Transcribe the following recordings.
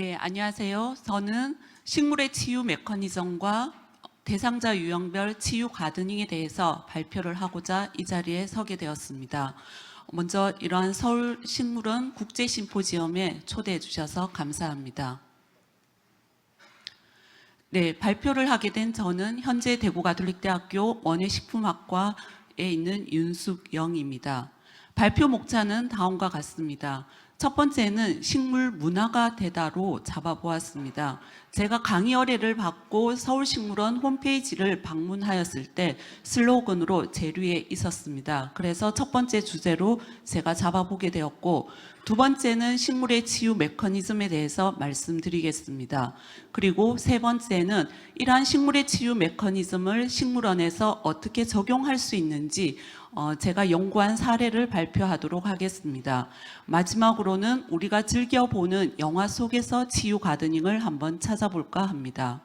네, 안녕하세요. 저는 식물의 치유 메커니즘과 대상자 유형별 치유 가드닝에 대해서 발표를 하고자 이 자리에 서게 되었습니다. 먼저 이러한 서울 식물원 국제 심포지엄에 초대해 주셔서 감사합니다. 네, 발표를 하게 된 저는 현재 대구가톨릭대학교 원예식품학과에 있는 윤숙영입니다. 발표 목차는 다음과 같습니다. 첫 번째는 식물 문화가 되다로 잡아보았습니다. 제가 강의 의뢰를 받고 서울식물원 홈페이지를 방문하였을 때 슬로건으로 제류에 있었습니다. 그래서 첫 번째 주제로 제가 잡아보게 되었고, 두 번째는 식물의 치유 메커니즘에 대해서 말씀드리겠습니다. 그리고 세 번째는 이러한 식물의 치유 메커니즘을 식물원에서 어떻게 적용할 수 있는지 제가 연구한 사례를 발표하도록 하겠습니다. 마지막으로는 우리가 즐겨보는 영화 속에서 치유 가드닝을 한번 찾아볼까 합니다.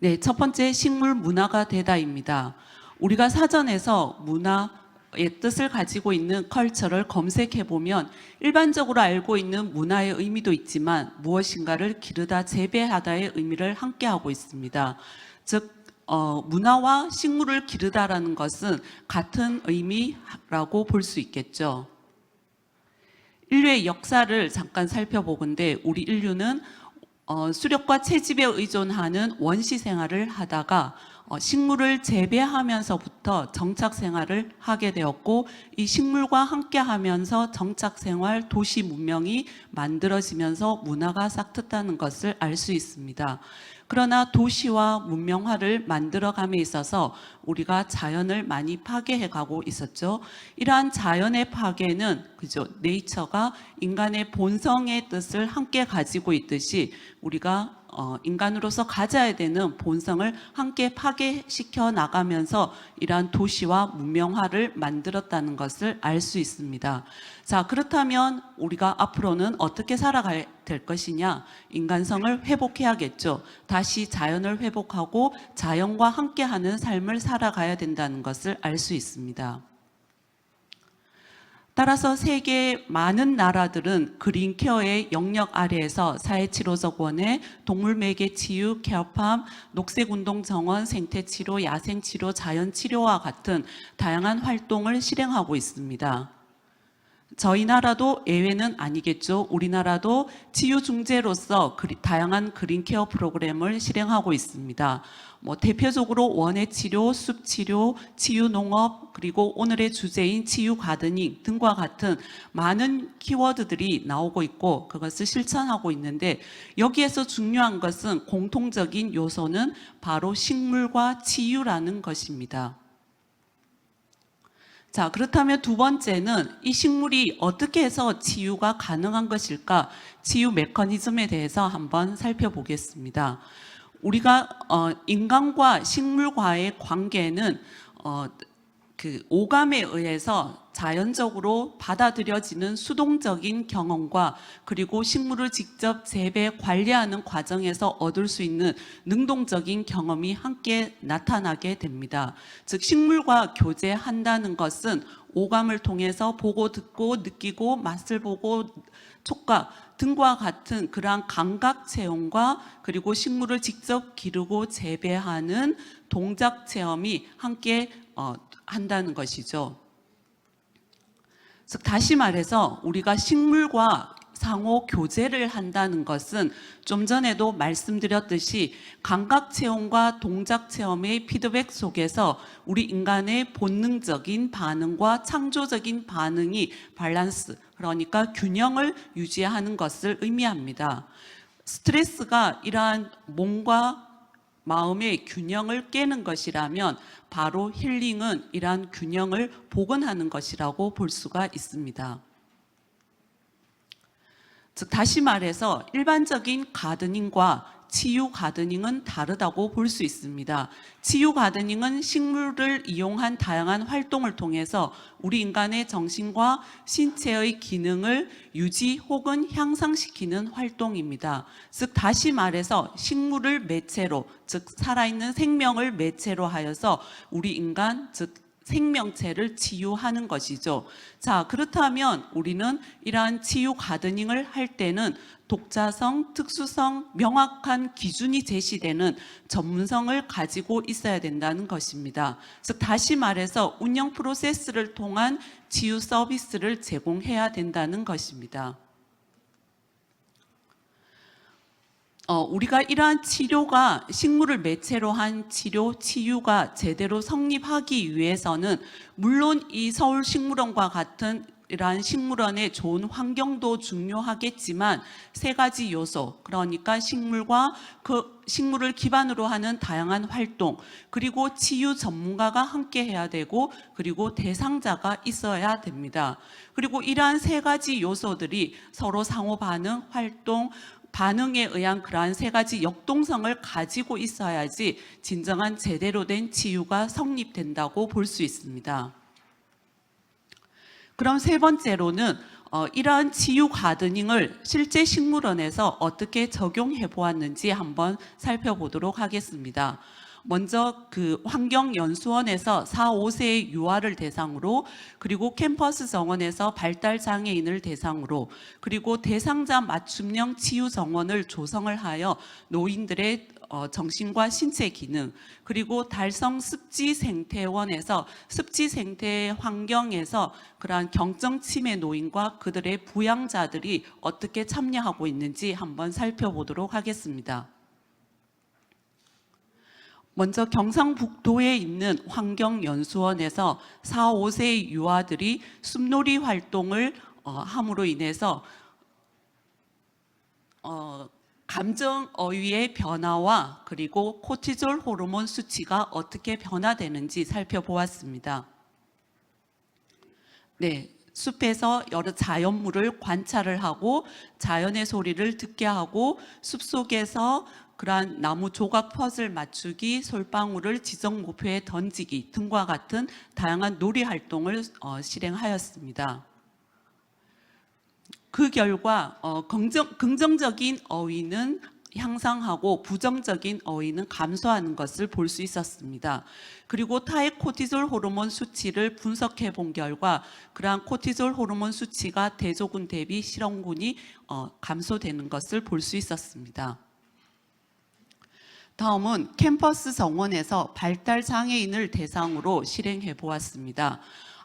네, 첫 번째 식물 문화가 되다입니다. 우리가 사전에서 문화의 뜻을 가지고 있는 컬처를 검색해보면 일반적으로 알고 있는 문화의 의미도 있지만 무엇인가를 기르다 재배하다의 의미를 함께하고 있습니다. 즉 문화와 식물을 기르다라는 것은 같은 의미라고 볼 수 있겠죠. 인류의 역사를 잠깐 살펴보건대 우리 인류는 수렵과 채집에 의존하는 원시 생활을 하다가 식물을 재배하면서부터 정착 생활을 하게 되었고, 이 식물과 함께 하면서 정착 생활, 도시 문명이 만들어지면서 문화가 싹텄다는 것을 알 수 있습니다. 그러나 도시와 문명화를 만들어감에 있어서 우리가 자연을 많이 파괴해 가고 있었죠. 이러한 자연의 파괴는 네이처가 인간의 본성의 뜻을 함께 가지고 있듯이 우리가 인간으로서 가져야 되는 본성을 함께 파괴시켜 나가면서 이러한 도시와 문명화를 만들었다는 것을 알 수 있습니다. 자, 그렇다면 우리가 앞으로는 어떻게 살아가야 될 것이냐? 인간성을 회복해야겠죠. 다시 자연을 회복하고 자연과 함께하는 삶을 살아가야 된다는 것을 알 수 있습니다. 따라서 세계 많은 나라들은 그린케어의 영역 아래에서 사회치료적 원예, 동물매개 치유, 케어팜, 녹색운동 정원, 생태치료, 야생치료, 자연치료와 같은 다양한 활동을 실행하고 있습니다. 저희 나라도 예외는 아니겠죠. 우리나라도 치유중재로서 다양한 그린케어 프로그램을 실행하고 있습니다. 대표적으로 원예치료, 숲치료, 치유농업, 그리고 오늘의 주제인 치유가드닝 등과 같은 많은 키워드들이 나오고 있고 그것을 실천하고 있는데, 여기에서 중요한 것은 공통적인 요소는 바로 식물과 치유라는 것입니다. 자, 그렇다면 두 번째는 이 식물이 어떻게 해서 치유가 가능한 것일까? 치유 메커니즘에 대해서 한번 살펴보겠습니다. 우리가 인간과 식물과의 관계는 오감에 의해서 자연적으로 받아들여지는 수동적인 경험과 그리고 식물을 직접 재배, 관리하는 과정에서 얻을 수 있는 능동적인 경험이 함께 나타나게 됩니다. 즉, 식물과 교제한다는 것은 오감을 통해서 보고, 듣고, 느끼고, 맛을 보고, 촉각 등과 같은 그러한 감각 체험과 그리고 식물을 직접 기르고 재배하는 동작 체험이 함께 한다는 것이죠. 즉, 다시 말해서 우리가 식물과 상호 교제를 한다는 것은 좀 전에도 말씀드렸듯이 감각 체험과 동작 체험의 피드백 속에서 우리 인간의 본능적인 반응과 창조적인 반응이 밸런스, 그러니까 균형을 유지하는 것을 의미합니다. 스트레스가 이러한 몸과 마음의 균형을 깨는 것이라면 바로 힐링은 이러한 균형을 복원하는 것이라고 볼 수가 있습니다. 즉, 다시 말해서 일반적인 가드닝과 치유 가드닝은 다르다고 볼 수 있습니다. 치유 가드닝은 식물을 이용한 다양한 활동을 통해서 우리 인간의 정신과 신체의 기능을 유지 혹은 향상시키는 활동입니다. 즉, 다시 말해서 식물을 매체로, 즉 살아있는 생명을 매체로 하여서 우리 인간, 즉 생명체를 치유하는 것이죠. 자, 그렇다면 우리는 이러한 치유 가드닝을 할 때는 독자성, 특수성, 명확한 기준이 제시되는 전문성을 가지고 있어야 된다는 것입니다. 즉 다시 말해서 운영 프로세스를 통한 치유 서비스를 제공해야 된다는 것입니다. 우리가 이러한 치료가 식물을 매체로 한 치료, 치유가 제대로 성립하기 위해서는 물론 이 서울식물원과 같은 이러한 식물원의 좋은 환경도 중요하겠지만 세 가지 요소, 그러니까 식물과 그 식물을 기반으로 하는 다양한 활동, 그리고 치유 전문가가 함께 해야 되고, 그리고 대상자가 있어야 됩니다. 그리고 이러한 세 가지 요소들이 서로 상호 반응, 활동, 반응에 의한 그러한 세 가지 역동성을 가지고 있어야지 진정한 제대로 된 치유가 성립된다고 볼 수 있습니다. 그럼 세 번째로는 이러한 치유 가드닝을 실제 식물원에서 어떻게 적용해 보았는지 한번 살펴보도록 하겠습니다. 먼저 그 환경연수원에서 4, 5세의 유아를 대상으로, 그리고 캠퍼스 정원에서 발달장애인을 대상으로, 그리고 대상자 맞춤형 치유 정원을 조성을 하여 노인들의 정신과 신체 기능, 그리고 달성 습지생태원에서 습지생태 환경에서 그러한 경정 치매 노인과 그들의 부양자들이 어떻게 참여하고 있는지 한번 살펴보도록 하겠습니다. 먼저 경상북도에 있는 환경연수원에서 4, 5세의 유아들이 숲놀이 활동을 함으로 인해서 감정어휘의 변화와 그리고 코티졸 호르몬 수치가 어떻게 변화되는지 살펴보았습니다. 네, 숲에서 여러 자연물을 관찰을 하고 자연의 소리를 듣게 하고 숲속에서 그러한 나무 조각 퍼즐 맞추기, 솔방울을 지정 목표에 던지기 등과 같은 다양한 놀이 활동을 실행하였습니다. 그 결과 긍정적인 어휘는 향상하고 부정적인 어휘는 감소하는 것을 볼 수 있었습니다. 그리고 타의 코티졸 호르몬 수치를 분석해 본 결과 그러한 코티졸 호르몬 수치가 대조군 대비 실험군이 감소되는 것을 볼 수 있었습니다. 다음은 캠퍼스 정원에서 발달장애인을 대상으로 실행해 보았습니다.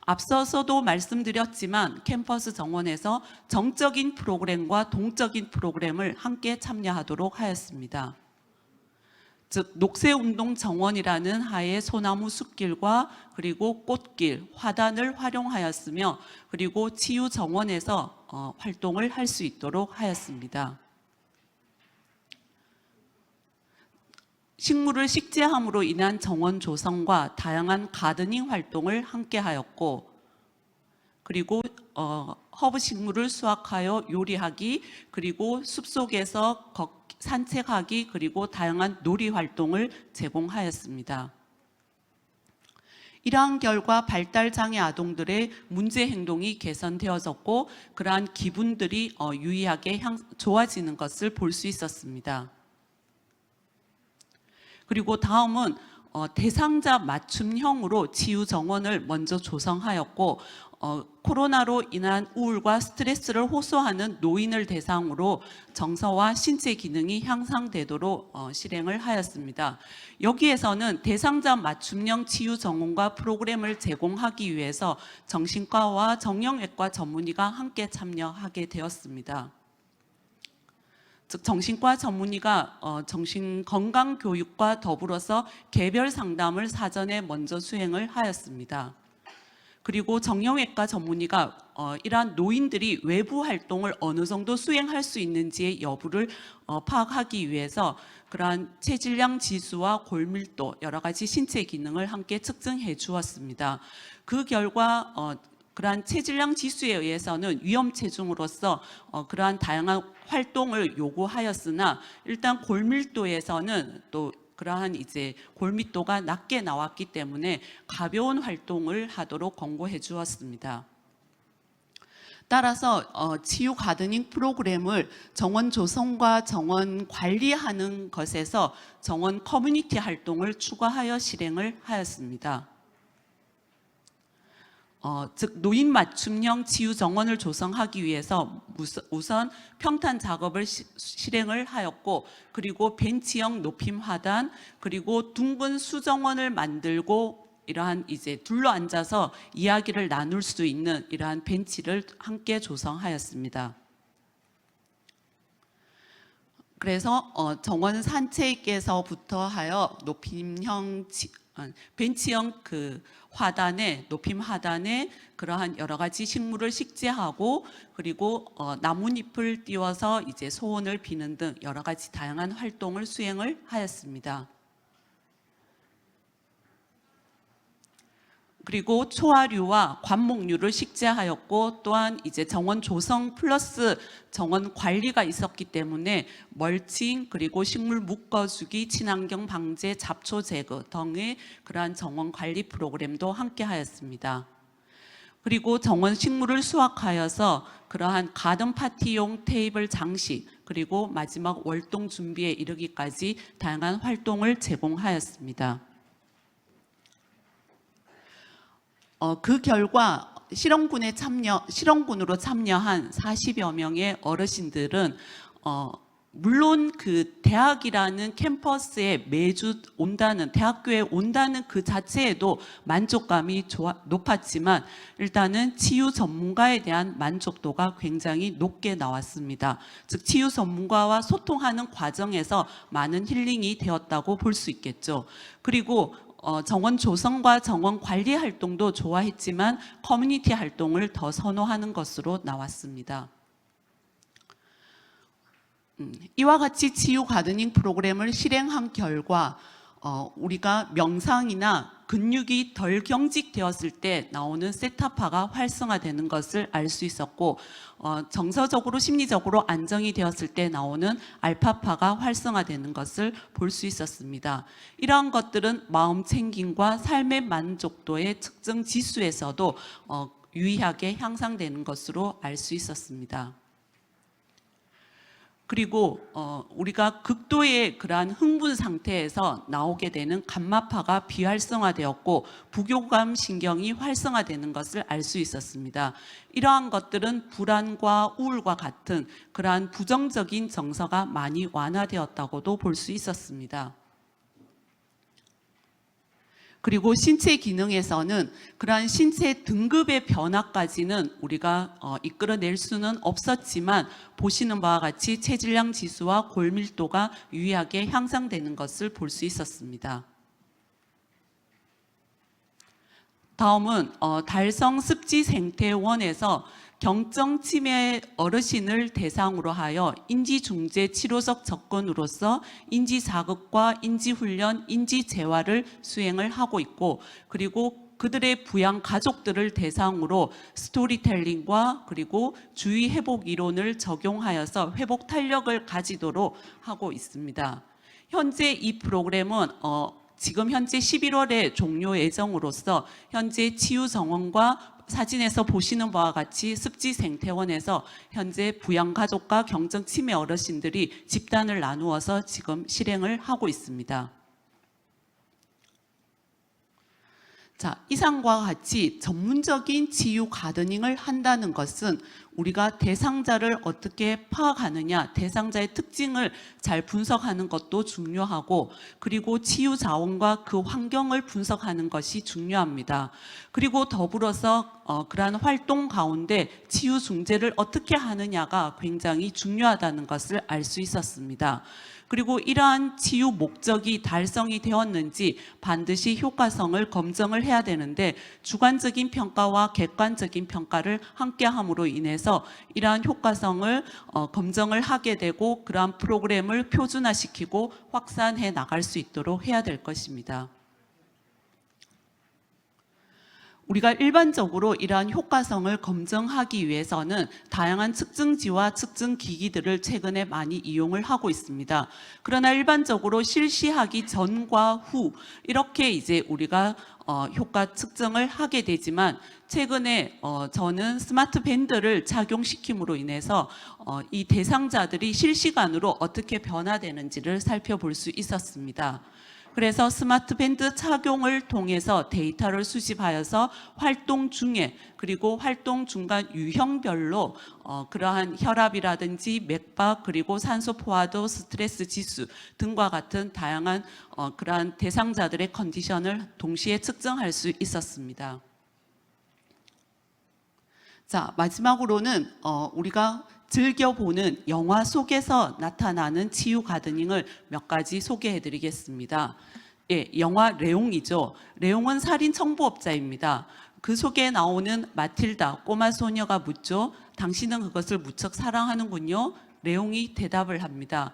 앞서서도 말씀드렸지만 캠퍼스 정원에서 정적인 프로그램과 동적인 프로그램을 함께 참여하도록 하였습니다. 즉 녹색운동 정원이라는 하의 소나무 숲길과 그리고 꽃길, 화단을 활용하였으며 그리고 치유 정원에서 활동을 할 수 있도록 하였습니다. 식물을 식재함으로 인한 정원 조성과 다양한 가드닝 활동을 함께 하였고, 그리고 허브 식물을 수확하여 요리하기, 그리고 숲속에서 산책하기, 그리고 다양한 놀이 활동을 제공하였습니다. 이러한 결과 발달장애 아동들의 문제 행동이 개선되어졌고 그러한 기분들이 유의하게 좋아지는 것을 볼 수 있었습니다. 그리고 다음은 대상자 맞춤형으로 치유 정원을 먼저 조성하였고 코로나로 인한 우울과 스트레스를 호소하는 노인을 대상으로 정서와 신체 기능이 향상되도록 실행을 하였습니다. 여기에서는 대상자 맞춤형 치유 정원과 프로그램을 제공하기 위해서 정신과와 정형외과 전문의가 함께 참여하게 되었습니다. 즉 정신과 전문의가 정신건강교육과 더불어서 개별 상담을 사전에 먼저 수행을 하였습니다. 그리고 정형외과 전문의가 이러한 노인들이 외부 활동을 어느 정도 수행할 수 있는지의 여부를 파악하기 위해서 그러한 체질량 지수와 골밀도, 여러 가지 신체 기능을 함께 측정해 주었습니다. 그 결과 그러한 체질량 지수에 의해서는 위험 체중으로서 그러한 다양한 활동을 요구하였으나 일단 골밀도에서는 또 그러한 이제 골밀도가 낮게 나왔기 때문에 가벼운 활동을 하도록 권고해 주었습니다. 따라서 치유 가드닝 프로그램을 정원 조성과 정원 관리하는 것에서 정원 커뮤니티 활동을 추가하여 실행을 하였습니다. 즉 노인 맞춤형 치유 정원을 조성하기 위해서 우선 평탄 작업을 실행을 하였고, 그리고 벤치형 높임 하단, 그리고 둥근 수정원을 만들고 이러한 이제 둘러 앉아서 이야기를 나눌 수 있는 이러한 벤치를 함께 조성하였습니다. 그래서 정원 산책에서부터 하여 높임형 벤치형 그 화단에 높임 하단에 그러한 여러 가지 식물을 식재하고, 그리고 나뭇잎을 띄워서 이제 소원을 비는 등 여러 가지 다양한 활동을 수행을 하였습니다. 그리고 초화류와 관목류를 식재하였고, 또한 이제 정원 조성 플러스 정원 관리가 있었기 때문에 멀칭, 그리고 식물 묶어주기, 친환경 방제, 잡초 제거 등의 그러한 정원 관리 프로그램도 함께 하였습니다. 그리고 정원 식물을 수확하여서 그러한 가든 파티용 테이블 장식, 그리고 마지막 월동 준비에 이르기까지 다양한 활동을 제공하였습니다. 그 결과 실험군으로 참여한 40여 명의 어르신들은 물론 그 대학이라는 캠퍼스에 매주 온다는, 대학교에 온다는 그 자체에도 만족감이 높았지만, 일단은 치유 전문가에 대한 만족도가 굉장히 높게 나왔습니다. 즉 치유 전문가와 소통하는 과정에서 많은 힐링이 되었다고 볼 수 있겠죠. 그리고 정원 조성과 정원 관리 활동도 좋아했지만 커뮤니티 활동을 더 선호하는 것으로 나왔습니다. 이와 같이 치유 가드닝 프로그램을 실행한 결과 우리가 명상이나 근육이 덜 경직되었을 때 나오는 세타파가 활성화되는 것을 알 수 있었고, 정서적으로 심리적으로 안정이 되었을 때 나오는 알파파가 활성화되는 것을 볼 수 있었습니다. 이러한 것들은 마음 챙김과 삶의 만족도의 측정 지수에서도 유의하게 향상되는 것으로 알 수 있었습니다. 그리고 우리가 극도의 그러한 흥분 상태에서 나오게 되는 감마파가 비활성화되었고, 부교감 신경이 활성화되는 것을 알 수 있었습니다. 이러한 것들은 불안과 우울과 같은 그러한 부정적인 정서가 많이 완화되었다고도 볼 수 있었습니다. 그리고 신체 기능에서는 그러한 신체 등급의 변화까지는 우리가 이끌어낼 수는 없었지만, 보시는 바와 같이 체질량 지수와 골밀도가 유의하게 향상되는 것을 볼 수 있었습니다. 다음은 달성 습지 생태원에서 경증 치매 어르신을 대상으로 하여 인지중재 치료적 접근으로서 인지자극과 인지훈련, 인지재활을 수행을 하고 있고, 그리고 그들의 부양 가족들을 대상으로 스토리텔링과 그리고 주의 회복 이론을 적용하여서 회복 탄력을 가지도록 하고 있습니다. 현재 이 프로그램은 지금 현재 11월에 종료 예정으로서 현재 치유 정원과 사진에서 보시는 바와 같이 습지 생태원에서 현재 부양가족과 경증 치매 어르신들이 집단을 나누어서 지금 실행을 하고 있습니다. 자, 이상과 같이 전문적인 치유 가드닝을 한다는 것은 우리가 대상자를 어떻게 파악하느냐, 대상자의 특징을 잘 분석하는 것도 중요하고, 그리고 치유 자원과 그 환경을 분석하는 것이 중요합니다. 그리고 더불어서 그러한 활동 가운데 치유 중재를 어떻게 하느냐가 굉장히 중요하다는 것을 알 수 있었습니다. 그리고 이러한 치유 목적이 달성이 되었는지 반드시 효과성을 검증을 해야 되는데, 주관적인 평가와 객관적인 평가를 함께 함으로 인해서 이러한 효과성을 검증을 하게 되고, 그러한 프로그램을 표준화시키고 확산해 나갈 수 있도록 해야 될 것입니다. 우리가 일반적으로 이러한 효과성을 검증하기 위해서는 다양한 측정지와 측정기기들을 최근에 많이 이용을 하고 있습니다. 그러나 일반적으로 실시하기 전과 후 이렇게 이제 우리가 효과 측정을 하게 되지만, 최근에 저는 스마트 밴드를 착용시킴으로 인해서 이 대상자들이 실시간으로 어떻게 변화되는지를 살펴볼 수 있었습니다. 그래서 스마트 밴드 착용을 통해서 데이터를 수집하여서 활동 중에 그리고 활동 중간 유형별로 그러한 혈압이라든지 맥박 그리고 산소 포화도 스트레스 지수 등과 같은 다양한 그러한 대상자들의 컨디션을 동시에 측정할 수 있었습니다. 자, 마지막으로는 우리가 즐겨보는 영화 속에서 나타나는 치유 가드닝을 몇 가지 소개해 드리겠습니다. 예, 영화 레옹이죠. 레옹은 살인 청부업자입니다. 그 속에 나오는 마틸다, 꼬마 소녀가 묻죠. 당신은 그것을 무척 사랑하는군요. 레옹이 대답을 합니다.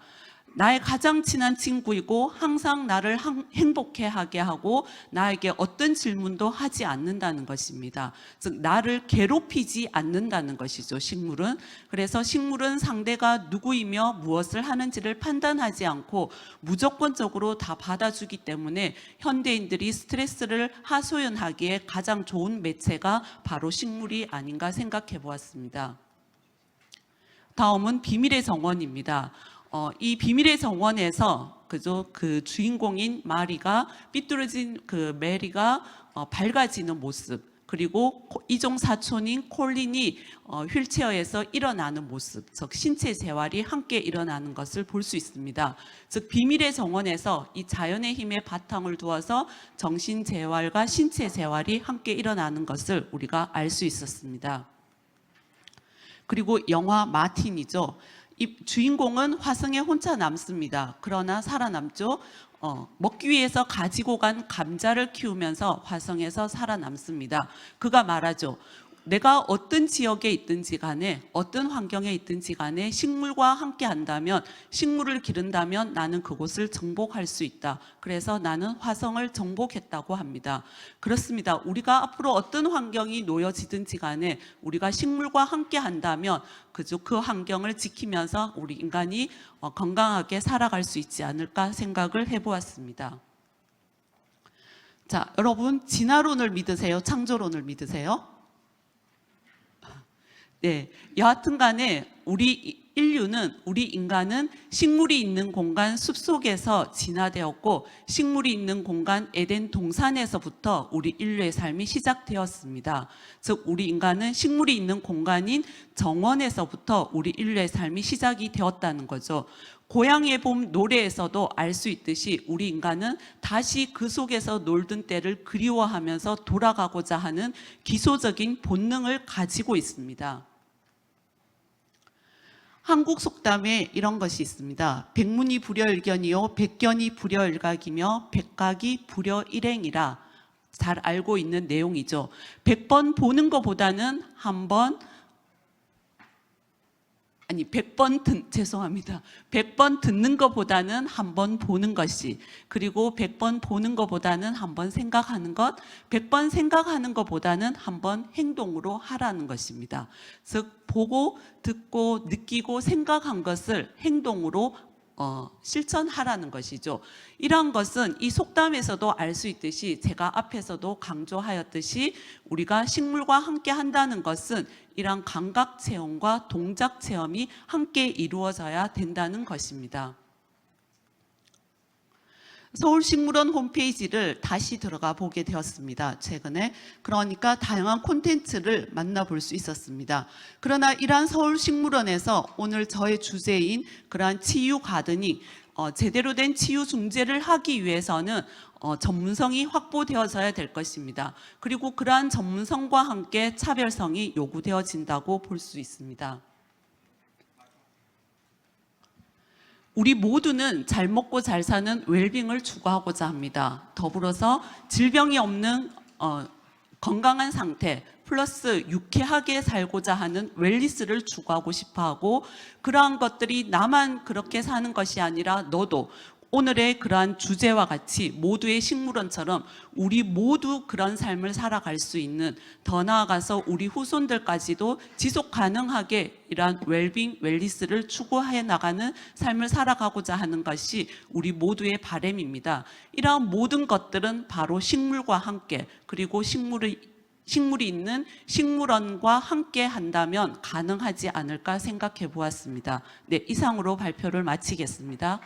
나의 가장 친한 친구이고 항상 나를 행복해하게 하고 나에게 어떤 질문도 하지 않는다는 것입니다. 즉 나를 괴롭히지 않는다는 것이죠, 식물은. 그래서 식물은 상대가 누구이며 무엇을 하는지를 판단하지 않고 무조건적으로 다 받아주기 때문에 현대인들이 스트레스를 하소연하기에 가장 좋은 매체가 바로 식물이 아닌가 생각해 보았습니다. 다음은 비밀의 정원입니다. 이 비밀의 정원에서 그 주인공인 마리가 삐뚤어진 그 메리가 밝아지는 모습, 그리고 이종 사촌인 콜린이 휠체어에서 일어나는 모습, 즉 신체 재활이 함께 일어나는 것을 볼 수 있습니다. 즉 비밀의 정원에서 이 자연의 힘에 바탕을 두어서 정신 재활과 신체 재활이 함께 일어나는 것을 우리가 알 수 있었습니다. 그리고 영화 마틴이죠. 이 주인공은 화성에 혼자 남습니다. 그러나 살아남죠. 먹기 위해서 가지고 간 감자를 키우면서 화성에서 살아남습니다. 그가 말하죠. 내가 어떤 지역에 있든지 간에 어떤 환경에 있든지 간에 식물과 함께 한다면, 식물을 기른다면 나는 그곳을 정복할 수 있다. 그래서 나는 화성을 정복했다고 합니다. 그렇습니다. 우리가 앞으로 어떤 환경이 놓여지든지 간에 우리가 식물과 함께 한다면 그 환경을 지키면서 우리 인간이 건강하게 살아갈 수 있지 않을까 생각을 해보았습니다. 자, 여러분 진화론을 믿으세요? 창조론을 믿으세요? 네, 여하튼 간에 우리 인간은 식물이 있는 공간 숲속에서 진화되었고 식물이 있는 공간 에덴 동산에서부터 우리 인류의 삶이 시작되었습니다. 즉 우리 인간은 식물이 있는 공간인 정원에서부터 우리 인류의 삶이 시작이 되었다는 거죠. 고향의 봄 노래에서도 알 수 있듯이 우리 인간은 다시 그 속에서 놀던 때를 그리워하면서 돌아가고자 하는 기초적인 본능을 가지고 있습니다. 한국 속담에 이런 것이 있습니다. 백문이 불여일견이요 백견이 불여일각이며 백각이 불여일행이라. 잘 알고 있는 내용이죠. 100번 보는 것보다는 100번 듣는 것보다는 한 번 보는 것이, 그리고 100번 보는 것보다는 한 번 생각하는 것, 100번 생각하는 것보다는 한 번 행동으로 하라는 것입니다. 즉 보고 듣고 느끼고 생각한 것을 행동으로 실천하라는 것이죠. 이러한 것은 이 속담에서도 알 수 있듯이 제가 앞에서도 강조하였듯이 우리가 식물과 함께 한다는 것은 이러한 감각 체험과 동작 체험이 함께 이루어져야 된다는 것입니다. 서울식물원 홈페이지를 다시 들어가 보게 되었습니다. 최근에. 그러니까 다양한 콘텐츠를 만나볼 수 있었습니다. 그러나 이러한 서울식물원에서 오늘 저의 주제인 그러한 치유 가드닝, 제대로 된 치유 중재를 하기 위해서는 전문성이 확보되어져야 될 것입니다. 그리고 그러한 전문성과 함께 차별성이 요구되어진다고 볼 수 있습니다. 우리 모두는 잘 먹고 잘 사는 웰빙을 추구하고자 합니다. 더불어서 질병이 없는 건강한 상태 플러스 유쾌하게 살고자 하는 웰니스를 추구하고 싶어하고, 그러한 것들이 나만 그렇게 사는 것이 아니라 너도 오늘의 그러한 주제와 같이 모두의 식물원처럼 우리 모두 그런 삶을 살아갈 수 있는, 더 나아가서 우리 후손들까지도 지속 가능하게 이러한 웰빙, 웰니스를 추구해 나가는 삶을 살아가고자 하는 것이 우리 모두의 바람입니다. 이러한 모든 것들은 바로 식물과 함께, 그리고 식물이 있는 식물원과 함께 한다면 가능하지 않을까 생각해 보았습니다. 네, 이상으로 발표를 마치겠습니다.